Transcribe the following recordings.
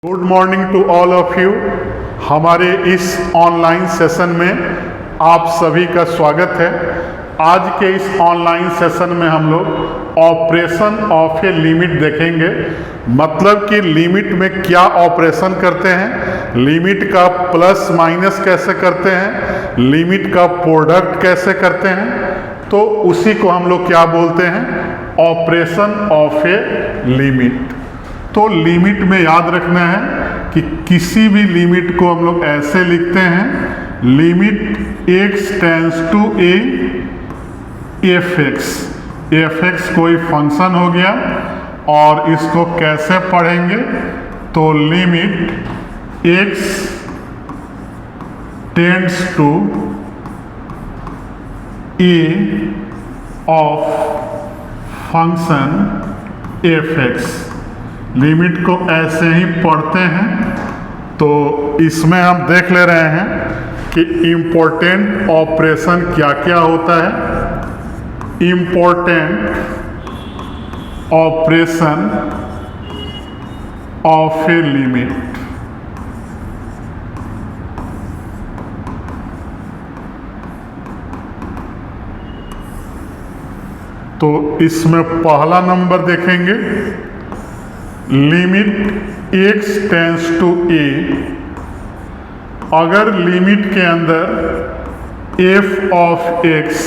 Good morning to all of you. हमारे इस online session में आप सभी का स्वागत है। आज के इस ऑनलाइन सेशन में हम लोग ऑपरेशन ऑफ ए लिमिट देखेंगे। मतलब कि लिमिट में क्या ऑपरेशन करते हैं, लिमिट का प्लस माइनस कैसे करते हैं, लिमिट का प्रोडक्ट कैसे करते हैं, तो उसी को हम लोग क्या बोलते हैं, ऑपरेशन ऑफ ए लिमिट। तो लिमिट में याद रखना है कि किसी भी लिमिट को हम लोग ऐसे लिखते हैं, limit x tends to a f(x) कोई फंक्शन हो गया। और इसको कैसे पढ़ेंगे, तो limit x tends to a of function f(x), limit को ऐसे ही पढ़ते हैं। तो इसमें हम देख ले रहे हैं कि इम्पोर्टेंट ऑपरेशन क्या क्या होता है। Important operation of a limit. तो इसमें पहला नंबर देखेंगे, limit x tends to a। अगर लिमिट के अंदर f of x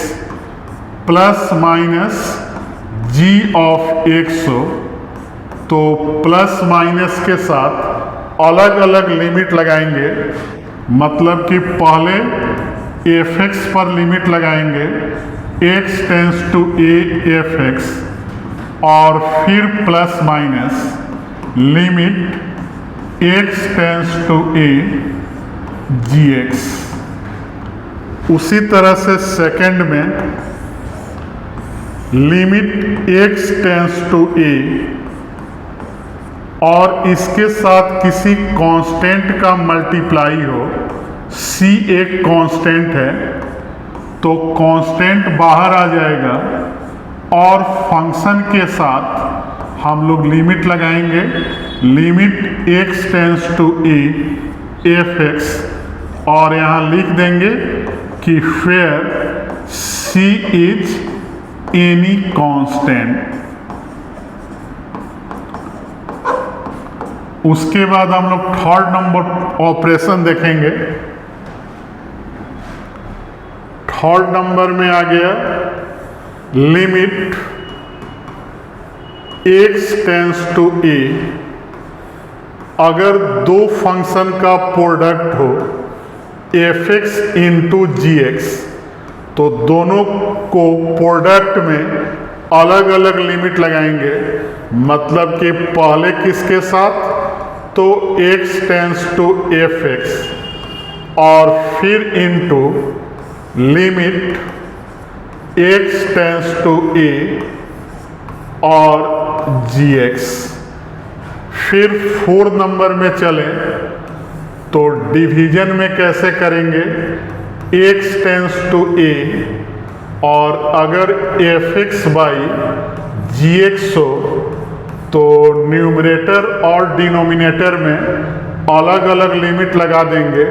plus minus g of x हो, तो प्लस माइनस के साथ अलग अलग लिमिट लगाएंगे। मतलब कि पहले f(x) पर लिमिट लगाएंगे, x tends to a f(x), और फिर plus minus limit x tends to a gx। उसी तरह से सेकंड में limit x tends to a और इसके साथ किसी कांस्टेंट का मल्टीप्लाई हो, c एक कांस्टेंट है तो कांस्टेंट बाहर आ जाएगा और फंक्शन के साथ हम लोग लिमिट लगाएंगे, limit x tends to a f(x), और यहाँ लिख देंगे कि where c is any constant. उसके बाद हम लोग थर्ड नंबर ऑपरेशन देखेंगे। थर्ड नंबर में आ गया limit x tends to a। अगर दो फंक्शन का प्रोडक्ट हो f(x) इंटू gx, तो दोनों को प्रोडक्ट में अलग अलग लिमिट लगाएंगे। मतलब कि पहले किसके साथ, तो x टेंस टू f(x) और फिर into limit x tends to a और gx। फिर फोर्थ नंबर में चलें तो डिवीजन में कैसे करेंगे, x टेंस टू a, और अगर f(x) बाई gx हो तो न्यूमरेटर और डिनोमिनेटर में अलग अलग लिमिट लगा देंगे।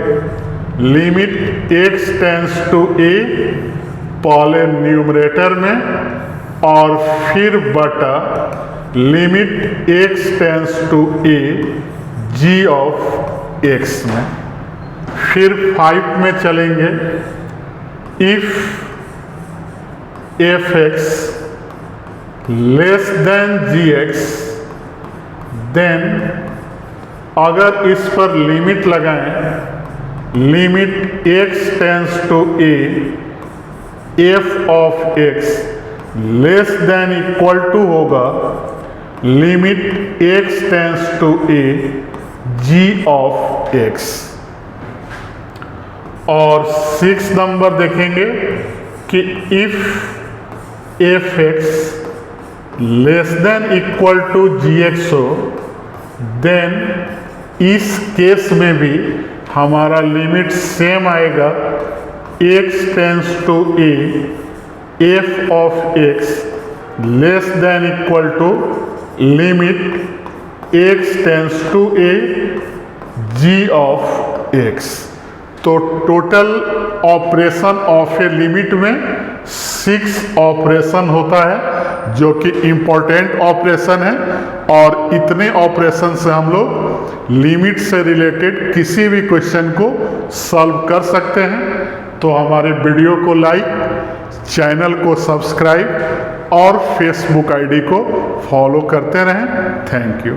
Limit x tends to a पहले न्यूमरेटर में और फिर बटा limit x tends to a g of x में। फिर 5 में चलेंगे, if f(x) less than gx, then अगर इस पर लिमिट लगाएं, limit x tends to a f of x less than equal to होगा limit x tends to a g of x। और 6 नंबर देखेंगे कि if f(x) less than equal to gx हो, then इस केस में भी हमारा लिमिट सेम आएगा, x tends to a f of x less than equal to limit x tends to a g of x. तो total operation of a limit में 6 operation होता है जो कि इम्पोर्टेंट ऑपरेशन है, और इतने ऑपरेशन से हम लोग लिमिट से रिलेटेड किसी भी क्वेश्चन को सॉल्व कर सकते हैं। तो हमारे वीडियो को लाइक, चैनल को सब्सक्राइब और फेसबुक आईडी को फॉलो करते रहें। Thank you.